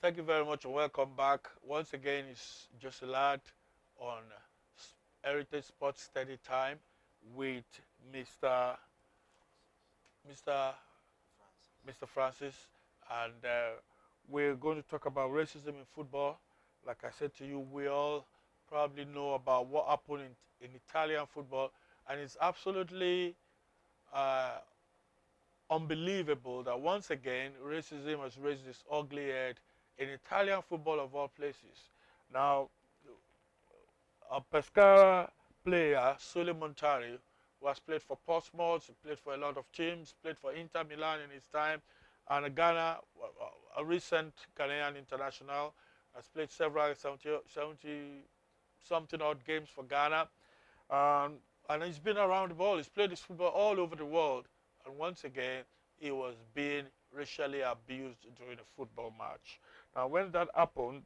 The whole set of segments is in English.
Thank you very much and welcome back. Once again, it's just a lad on Heritage Sports Study Time with Mr. Mr. Mr. Francis, and we're going to talk about racism in football. Like I said to you, we all probably know about what happened in Italian football, and it's absolutely uh, unbelievable that once again racism has raised its ugly head in Italian football of all places. Now, a Pescara player, Sule Montari, who has played for Portsmouth, played for a lot of teams, played for Inter Milan in his time, and Ghana, a recent Ghanaian international, has played several 70 something odd games for Ghana. Um, and he's been around the world. He's played his football all over the world. And once again, he was being racially abused during a football match. Now, when that happened,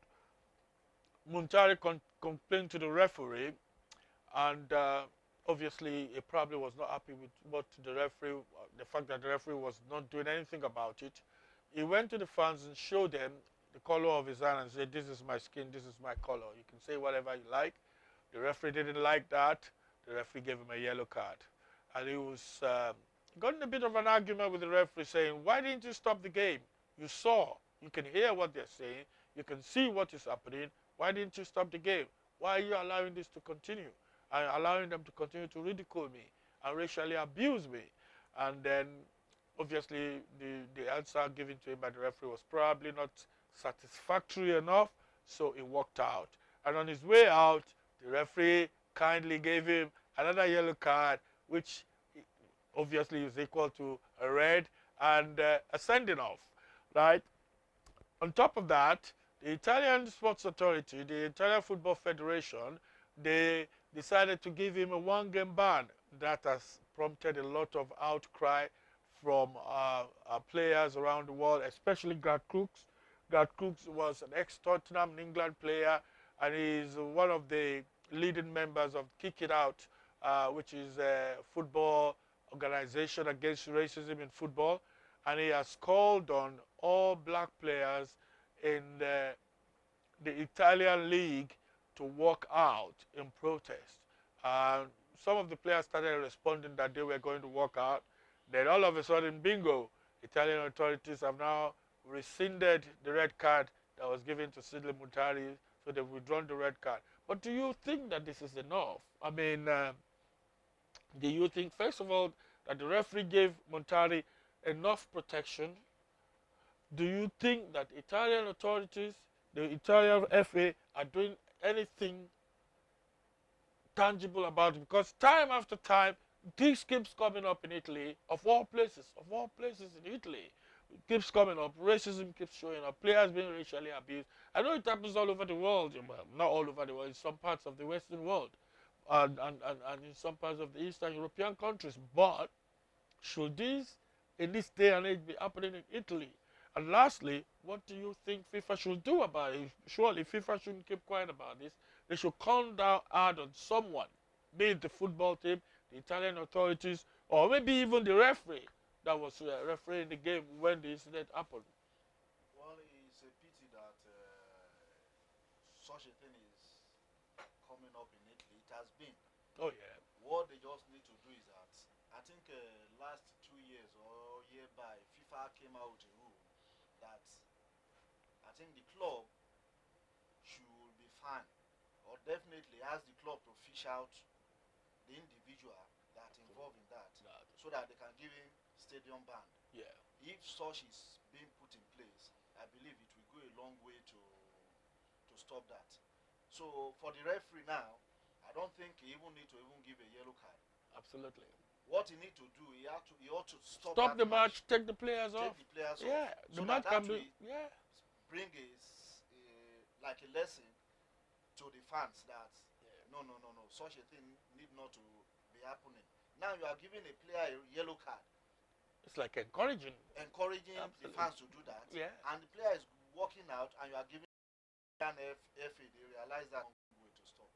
Muntari complained to the referee, and obviously he probably was not happy with what the referee, the fact that the referee was not doing anything about it. He went to the fans and showed them the color of his hand and said, "This is my skin, this is my color. You can say whatever you like." The referee didn't like that. The referee gave him a yellow card. And he was got in a bit of an argument with the referee saying, "Why didn't you stop the game? You saw, you can hear what they're saying, you can see what is happening. Why didn't you stop the game? Why are you allowing this to continue? And allowing them to continue to ridicule me and racially abuse me?" And then obviously the answer given to him by the referee was probably not satisfactory enough, so he walked out. And on his way out, the referee kindly gave him another yellow card, which obviously is equal to a red and a sending off, right? On top of that, the Italian Sports Authority, the Italian Football Federation, they decided to give him a one-game ban. That has prompted a lot of outcry from players around the world, especially Garth Crooks. Garth Crooks was an ex-Tottenham England player, and he's one of the leading members of Kick It Out, which is a football organization against racism in football. And he has called on all black players in the Italian league to walk out in protest. Some of the players started responding that they were going to walk out. Then all of a sudden, bingo, Italian authorities have now rescinded the red card that was given to Sidley Mutari, so they've withdrawn the red card. But do you think that this is enough? I mean, do you think, first of all, that the referee gave Montari enough protection? Do you think that Italian authorities, the Italian FA, are doing anything tangible about it? Because time after time, this keeps coming up in Italy, of all places in Italy. It keeps coming up. Racism keeps showing up. Players being racially abused. I know it happens all over the world. Well, not all over the world, in some parts of the Western world and in some parts of the Eastern European countries. But should this, in this day and age, be happening in Italy? And lastly, what do you think FIFA should do about it? Surely FIFA shouldn't keep quiet about this. They should come down hard on someone, be it the football team, the Italian authorities, or maybe even the referee that was refereeing the game when the incident happened. Well, it's a pity that such a thing is coming up in Italy. It has been. Oh yeah. What they just need to do is that I think last 2 years or year by FIFA came out with a rule that I think the club should be fined or definitely ask the club to fish out the individual that involved in that so that they can give him stadium ban. Yeah. If such is being put in place, I believe it will go a long way to stop that. So for the referee now, I don't think he even need to even give a yellow card. Absolutely. What he need to do, he ought to stop the match, take the players off. Take the players yeah, off. the So match that can be. Yeah. bring like a lesson to the fans that no, such a thing need not to be happening. Now you are giving a player a yellow card. It's like encouraging The fans to do that. Yeah. And the player is walking out and you are giving an FA, they realize that way to stop.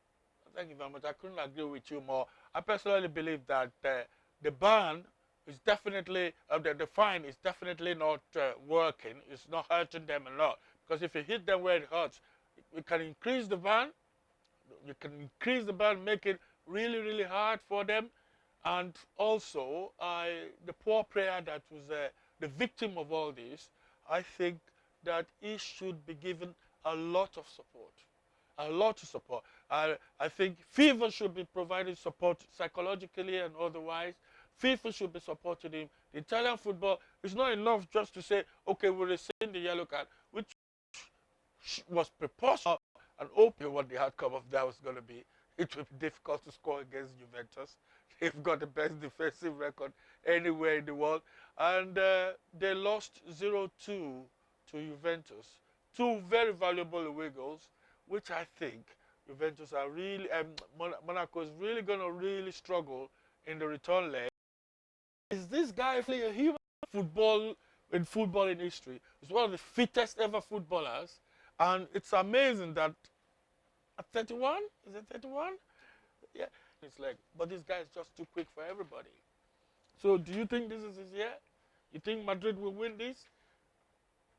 Thank you very much. I couldn't agree with you more. I personally believe that the ban is definitely, the fine is definitely not working. It's not hurting them a lot Because if you hit them where it hurts, you can increase the ban. You can increase the ban, make it really, really hard for them. And also, the poor player that was the victim of all this, I think that he should be given a lot of support. A lot of support. I think FIFA should be providing support psychologically and otherwise. FIFA should be supporting him. The Italian football is not enough just to say, okay, we'll rescind the yellow card, which was preposterous and hoping what the outcome of that was going to be. It would be difficult to score against Juventus. They've got the best defensive record anywhere in the world. And they lost 0-2 to Juventus. Two very valuable away goals, which I think Juventus are really, Monaco is really going to really struggle in the return leg. Is this guy playing a human football in history? He's one of the fittest ever footballers. And it's amazing that at 31, is it 31? Yeah, it's like, but this guy is just too quick for everybody. So do you think this is his year? You think Madrid will win this?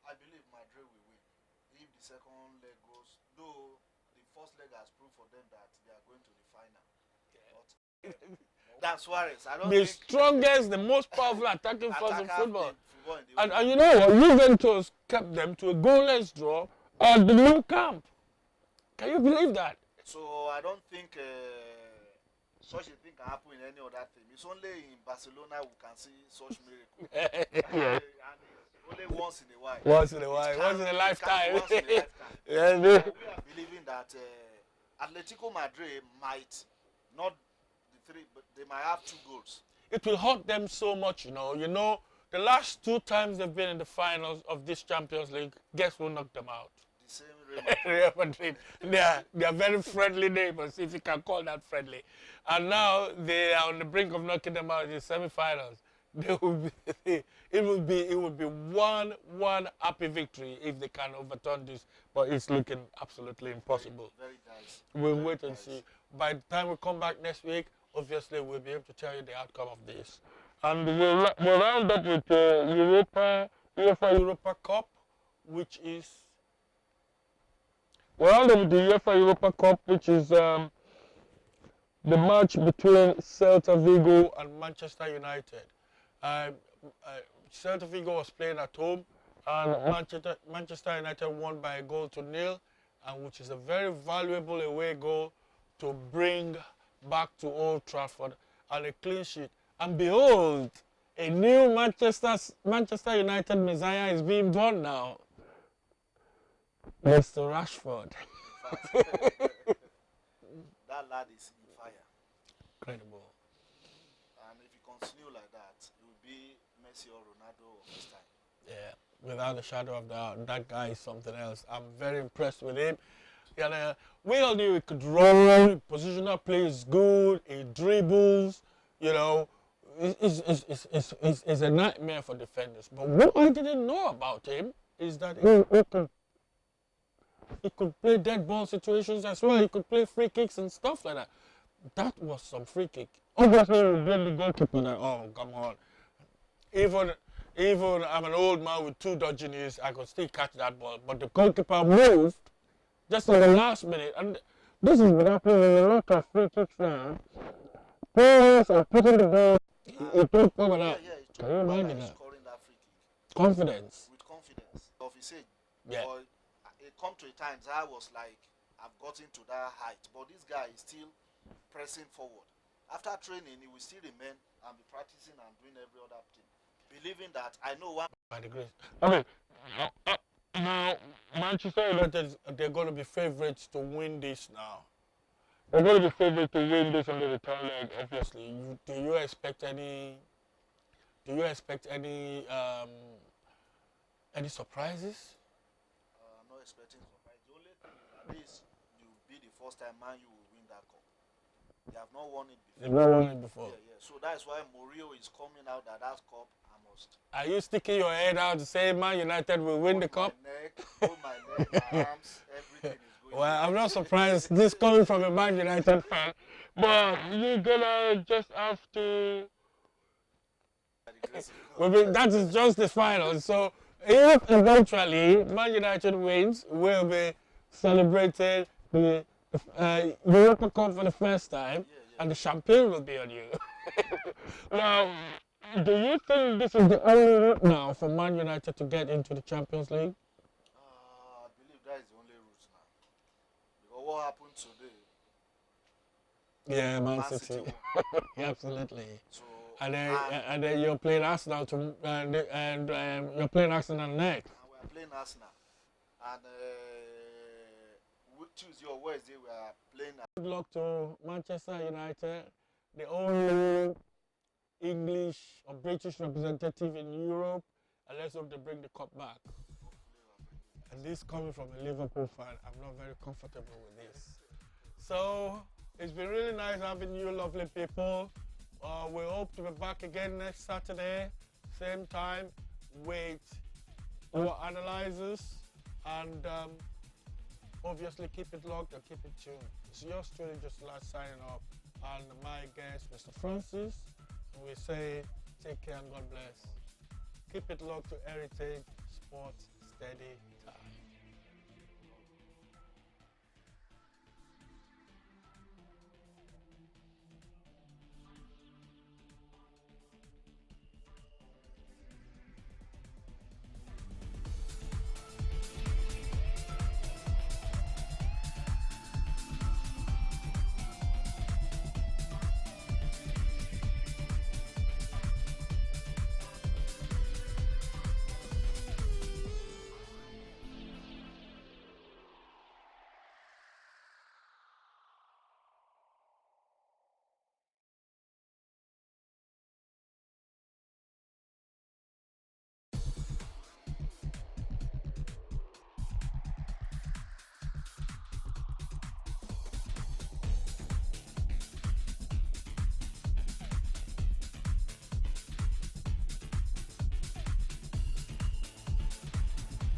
I believe Madrid will win. If the second leg goes, though the first leg has proved for them that they are going to the final. Yeah. But that's Suarez. I don't the think strongest, the most powerful attacking force in attacker football. in the And you know what? Juventus kept them to a goalless draw at the new camp. Can you believe that? So I don't think such a thing can happen in any other team. It's only in Barcelona we can see such miracle. Yeah. And it's only once in a while. Once in a while, once in a lifetime. Once in a lifetime. Yeah, So we are believing that Atletico Madrid might not the three, but they might have 2 goals. it will hurt them so much, you know. You know, the last 2 times they've been in the finals of this Champions League, guess who knocked them out? The same Real Madrid. Real Madrid. They are very friendly neighbors, if you can call that friendly. And now they are on the brink of knocking them out in the semi-finals. They will be, it will be one happy victory if they can overturn this, but it's looking absolutely impossible. Very nice. We'll wait and see. By the time we come back next week, obviously we'll be able to tell you the outcome of this. And we'll round up with UEFA Europa Cup, which is the UEFA Europa Cup, which is the match between Celta Vigo and Manchester United. Celta Vigo was playing at home, and Manchester United won by 1-0, and which is a very valuable away goal to bring back to Old Trafford, and a clean sheet. And behold, a new Manchester United Messiah is being born now. Mr. Rashford. That lad is in fire. Incredible. And if he continue like that, it will be Messi or Ronaldo of his time. Yeah, without a shadow of doubt, that guy is something else. I'm very impressed with him. Yeah, we all knew he could run, positional play is good, he dribbles, you know. It's a nightmare for defenders. But what I didn't know about him is that he could play dead ball situations as well. He could play free kicks and stuff like that. That was some free kick. Obviously, we blame the goalkeeper. Like, oh, come on. Even I'm an old man with 2 dodgy knees, I could still catch that ball. But the goalkeeper moved just in the last minute. And this is what happens in a lot of free kicks now. Players are putting the ball. He took over that. Can you imagine that? Scoring that free kick. Confidence. With confidence. Of his age. Yeah. But it come to a time I was like, I've gotten to that height. But this guy is still pressing forward. After training, he will still remain and be practicing and doing every other thing. Believing that I know one. By the grace. Okay. Now, Manchester United, they're going to be favourites to win this now. They're going to be favourites to win this under the third leg, obviously. Do you expect any surprises? I'm not expecting surprise. The only thing is at least you will be the first time Man U will win that cup. They have not won it before. They've not won it before. Yeah. So that's why Mourinho is coming out that cup I must. Are you sticking your head out to say Man United will win the cup? Hold my neck, my arms, everything is going. Well, I'm not surprised this coming from a Man United fan, but you're gonna just have to. That is just the final. So if eventually Man United wins, we'll be celebrating the Europa Cup for the first time, Yeah, yeah. and the champagne will be on you. Now, do you think this is the only route now for Man United to get into the Champions League? I believe that is the only route now. Because what happened today, Yeah, Man Man City. City won. Yeah, absolutely. So, And then you're playing Arsenal and you're playing Arsenal next. and we are playing Arsenal. And Tuesday or Wednesday, we are playing. Good luck to Manchester United, the only English or British representative in Europe, and let's hope they bring the cup back. And this coming from a Liverpool fan, I'm not very comfortable with this. So it's been really nice having you lovely people. We hope to be back again next Saturday, same time, with our analyzers, and obviously keep it locked and keep it tuned. It's yours truly, just last signing off, and my guest, Mr. Francis. And we say, take care and God bless. Keep it locked to Heritage Sports Steady Time.